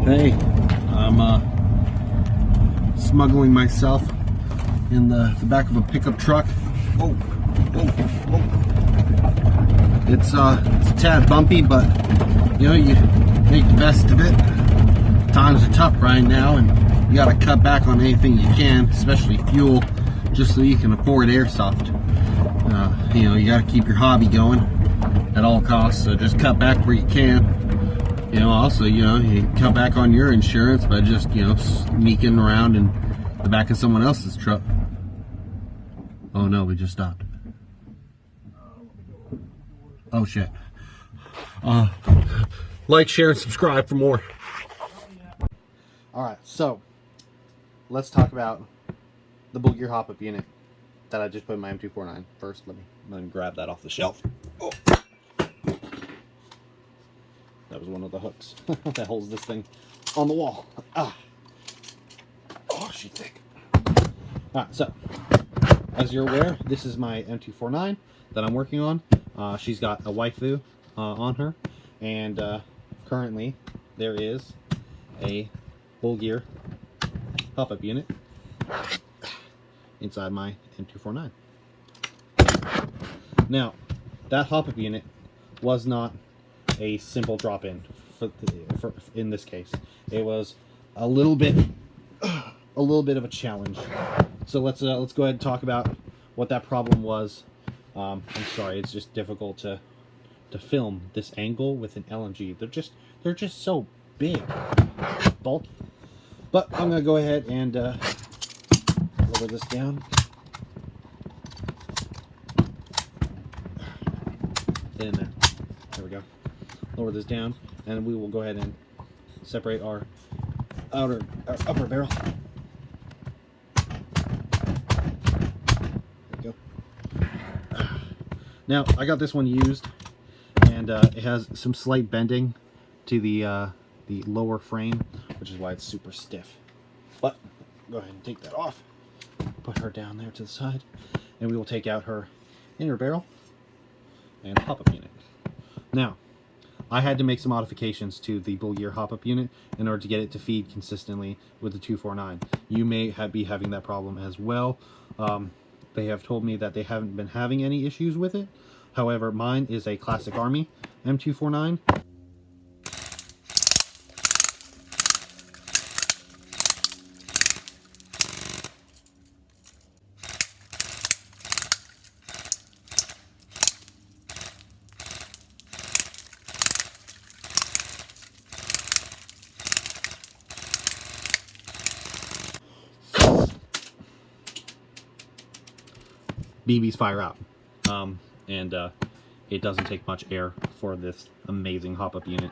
Hey, I'm smuggling myself in the back of a pickup truck. Oh. It's a tad bumpy, but you know, you make the best of it. Times are tough right now, and you gotta cut back on anything you can, especially fuel, just so you can afford airsoft. You know, you gotta keep your hobby going at all costs, so just cut back where you can. You know, also, you know, you cut back on your insurance by just, you know, sneaking around in the back of someone else's truck. Oh no, we just stopped. Oh shit. Like, share, and subscribe for more. Alright, so let's talk about the Bullgear hop-up unit that I just put in my M249. First, let me grab that off the shelf. Oh. That was one of the hooks that holds this thing on the wall. Oh, she's thick. Alright, so as you're aware, this is my M249 that I'm working on. She's got a waifu on her, and currently there is a Bullgear hop-up unit inside my M249. Now, that hop-up unit was not a simple drop-in for in this case. It was a little bit of a challenge. So let's go ahead and talk about what that problem was. I'm sorry, it's just difficult to film this angle with an LMG. They're just so big, bulky. But I'm gonna go ahead and lower this down. In there. There we go. Lower this down, and we will go ahead and separate our upper barrel. There we go. Now, I got this one used, and it has some slight bending to the lower frame, which is why it's super stiff. But go ahead and take that off. Put her down there to the side, and we will take out her inner barrel and hop-up unit. Now, I had to make some modifications to the Bullgear hop-up unit in order to get it to feed consistently with the 249. You may be having that problem as well. They have told me that they haven't been having any issues with it. However, mine is a Classic Army M249. BBs fire out, and it doesn't take much air for this amazing hop-up unit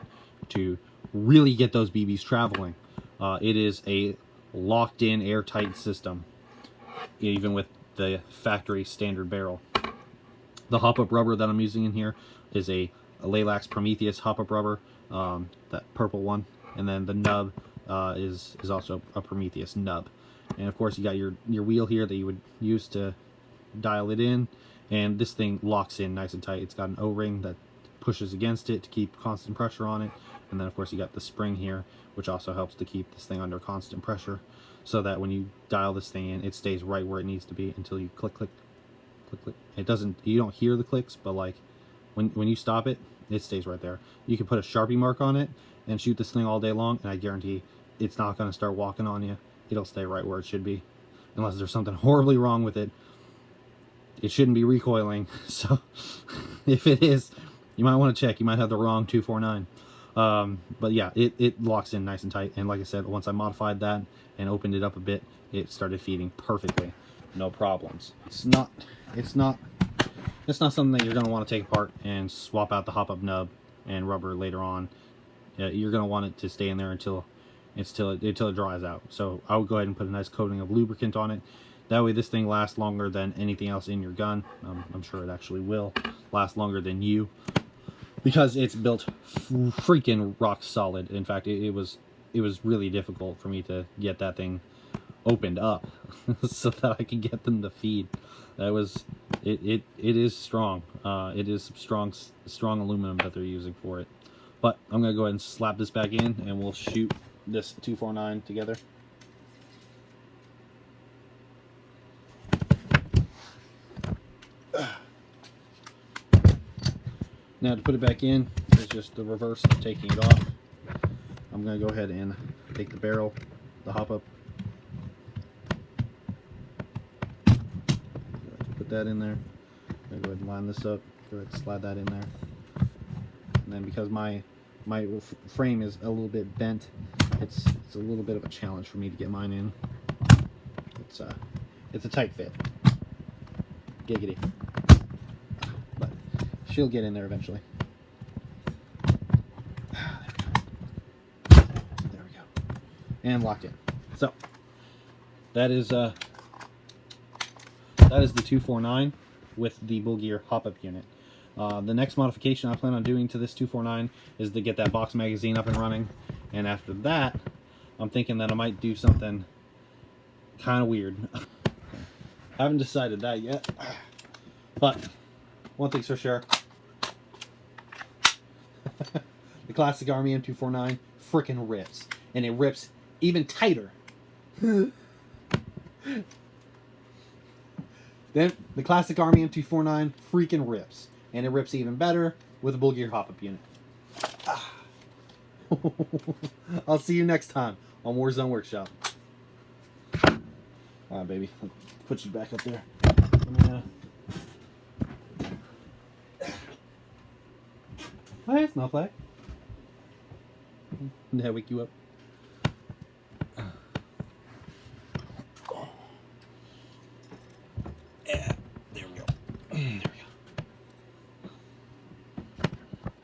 to really get those BBs traveling. It is a locked-in, airtight system, even with the factory standard barrel. The hop-up rubber that I'm using in here is a Lilacs Prometheus hop-up rubber, that purple one, and then the nub is also a Prometheus nub. And of course, you got your wheel here that you would use to dial it in, and this thing locks in nice and tight. It's got an O-ring that pushes against it to keep constant pressure on it, and then of course you got the spring here, which also helps to keep this thing under constant pressure, so that when you dial this thing in, it stays right where it needs to be until you click, click, click, click. It doesn't, you don't hear the clicks, but like when you stop it, it stays right there. You can put a Sharpie mark on it and shoot this thing all day long, and I guarantee it's not going to start walking on you. It'll stay right where it should be, unless there's something horribly wrong with it. It shouldn't be recoiling, so if it is, you might want to check. You might have the wrong 249. But yeah, it locks in nice and tight, and like I said, once I modified that and opened it up a bit, it started feeding perfectly, no problems. It's not something that you're going to want to take apart and swap out the hop-up nub and rubber later on. You're going to want it to stay in there until it dries out. So I would go ahead and put a nice coating of lubricant on it. That way this thing lasts longer than anything else in your gun. I'm sure it actually will last longer than you, because it's built freaking rock solid. In fact, it was really difficult for me to get that thing opened up so that I could get them to feed. It is strong. It is strong aluminum that they're using for it. But I'm gonna go ahead and slap this back in, and we'll shoot this 249 together. Now to put it back in is just the reverse of taking it off. I'm going to go ahead and take the barrel, the hop up, put that in there. I'm going to go ahead and line this up, go ahead and slide that in there. And then because my frame is a little bit bent, it's a little bit of a challenge for me to get mine in. It's a tight fit. Giggity. But she'll get in there eventually. There we go. And locked in. So that is the 249 with the Bullgear hop-up unit. The next modification I plan on doing to this 249 is to get that box magazine up and running, and after that I'm thinking that I might do something kind of weird. Haven't decided that yet, but one thing's for sure. The classic Army M249 freaking rips, and it rips even tighter. Then the classic Army M249 freaking rips, and it rips even better with a Bullgear hop-up unit. I'll see you next time on Warzone Workshop. Alright, baby. Put you back up there. Hi, Snowflake. Did I wake you up?